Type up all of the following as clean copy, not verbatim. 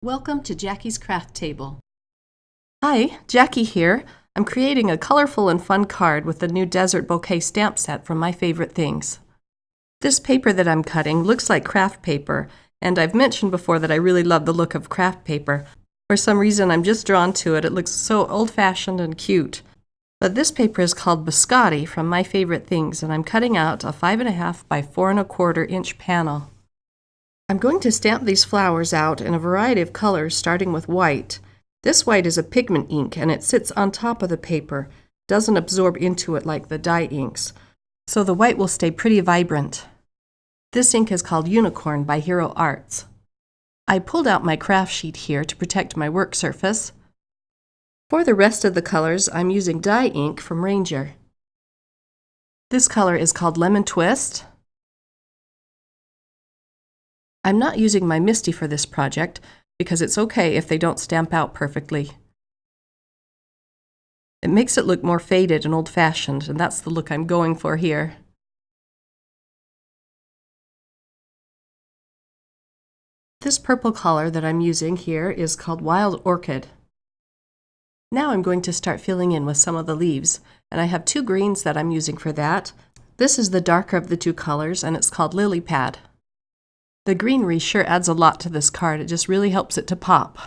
Welcome to Jackie's Craft Table. Hi, Jackie here. I'm creating a colorful and fun card with the new Desert Bouquet stamp set from My Favorite Things. This paper that I'm cutting looks like craft paper, and I've mentioned before that I really love the look of craft paper. For some reason I'm just drawn to it. It looks so old-fashioned and cute. But this paper is called Bouquet from My Favorite Things, and I'm cutting out a 5.5 by 4.25 inch panel. I'm going to stamp these flowers out in a variety of colors, starting with white. This white is a pigment ink, and it sits on top of the paper, doesn't absorb into it like the dye inks, so the white will stay pretty vibrant. This ink is called Unicorn by Hero Arts. I pulled out my craft sheet here to protect my work surface. For the rest of the colors, I'm using dye ink from Ranger. This color is called Lemon Twist. I'm not using my Misty for this project because it's okay if they don't stamp out perfectly. It makes it look more faded and old-fashioned, and that's the look I'm going for here. This purple color that I'm using here is called Wild Orchid. Now I'm going to start filling in with some of the leaves, and I have two greens that I'm using for that. This is the darker of the two colors, and it's called Lily Pad. The greenery sure adds a lot to this card. It just really helps it to pop.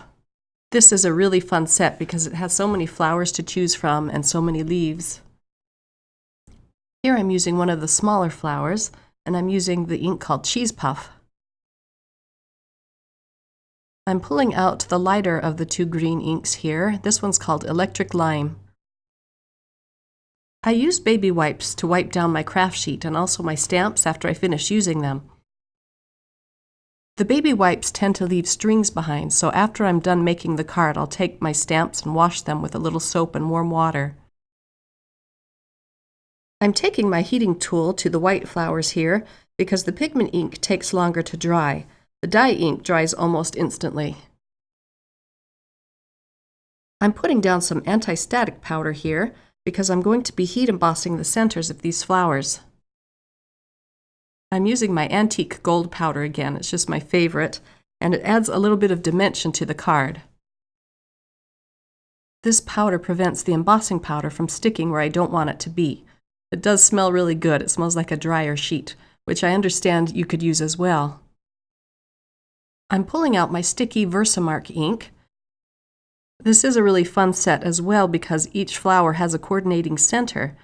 This is a really fun set because it has so many flowers to choose from and so many leaves. Here I'm using one of the smaller flowers, and I'm using the ink called Cheese Puff. I'm pulling out the lighter of the two green inks here. This one's called Electric Lime. I use baby wipes to wipe down my craft sheet and also my stamps after I finish using them. The baby wipes tend to leave strings behind, so after I'm done making the card, I'll take my stamps and wash them with a little soap and warm water. I'm taking my heating tool to the white flowers here because the pigment ink takes longer to dry. The dye ink dries almost instantly. I'm putting down some anti-static powder here because I'm going to be heat embossing the centers of these flowers. I'm using my antique gold powder again. It's just my favorite, and it adds a little bit of dimension to the card. This powder prevents the embossing powder from sticking where I don't want it to be. It does smell really good. It smells like a dryer sheet, which I understand you could use as well. I'm pulling out my sticky Versamark ink. This is a really fun set as well because each flower has a coordinating center.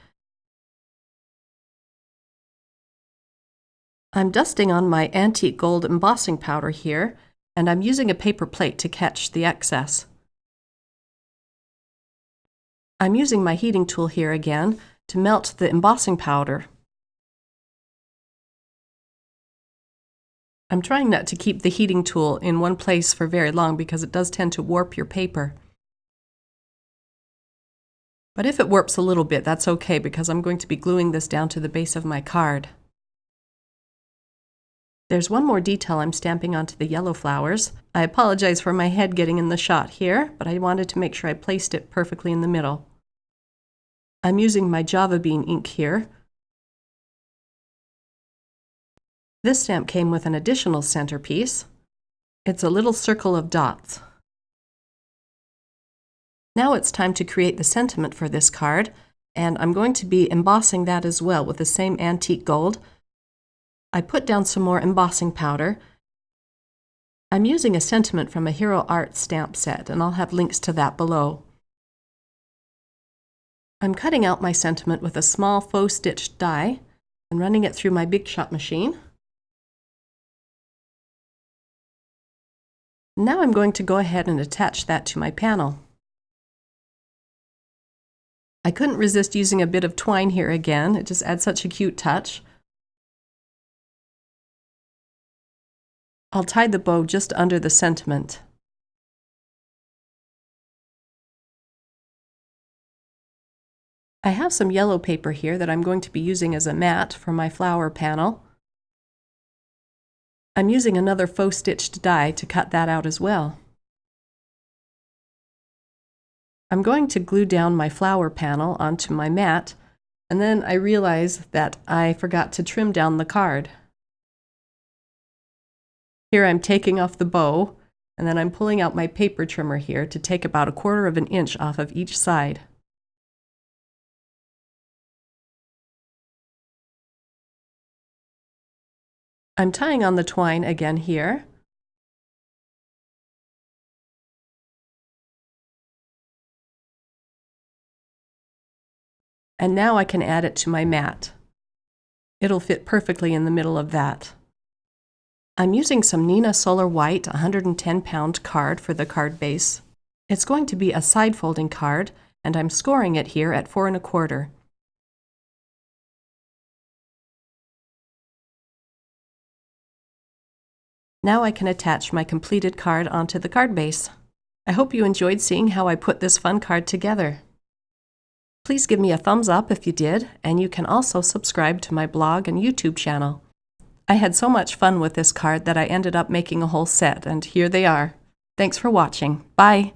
I'm dusting on my antique gold embossing powder here, and I'm using a paper plate to catch the excess. I'm using my heating tool here again to melt the embossing powder. I'm trying not to keep the heating tool in one place for very long because it does tend to warp your paper. But if it warps a little bit, that's okay because I'm going to be gluing this down to the base of my card. There's one more detail I'm stamping onto the yellow flowers. I apologize for my head getting in the shot here, but I wanted to make sure I placed it perfectly in the middle. I'm using my Java Bean ink here. This stamp came with an additional centerpiece. It's a little circle of dots. Now it's time to create the sentiment for this card, and I'm going to be embossing that as well with the same antique gold. I put down some more embossing powder. I'm using a sentiment from a Hero Arts stamp set, and I'll have links to that below. I'm cutting out my sentiment with a small faux stitched die and running it through my Big Shot machine. Now I'm going to go ahead and attach that to my panel. I couldn't resist using a bit of twine here again. It just adds such a cute touch. I'll tie the bow just under the sentiment. I have some yellow paper here that I'm going to be using as a mat for my flower panel. I'm using another faux stitched die to cut that out as well. I'm going to glue down my flower panel onto my mat, and then I realize that I forgot to trim down the card. Here I'm taking off the bow and then I'm pulling out my paper trimmer here to take about 1/4 of an inch off of each side. I'm tying on the twine again here. And now I can add it to my mat. It'll fit perfectly in the middle of that. I'm using some Neenah Solar White 110-pound card for the card base. It's going to be a side folding card, and I'm scoring it here at 4 1/4. Now I can attach my completed card onto the card base. I hope you enjoyed seeing how I put this fun card together. Please give me a thumbs up if you did, and you can also subscribe to my blog and YouTube channel. I had so much fun with this card that I ended up making a whole set, and here they are. Thanks for watching. Bye!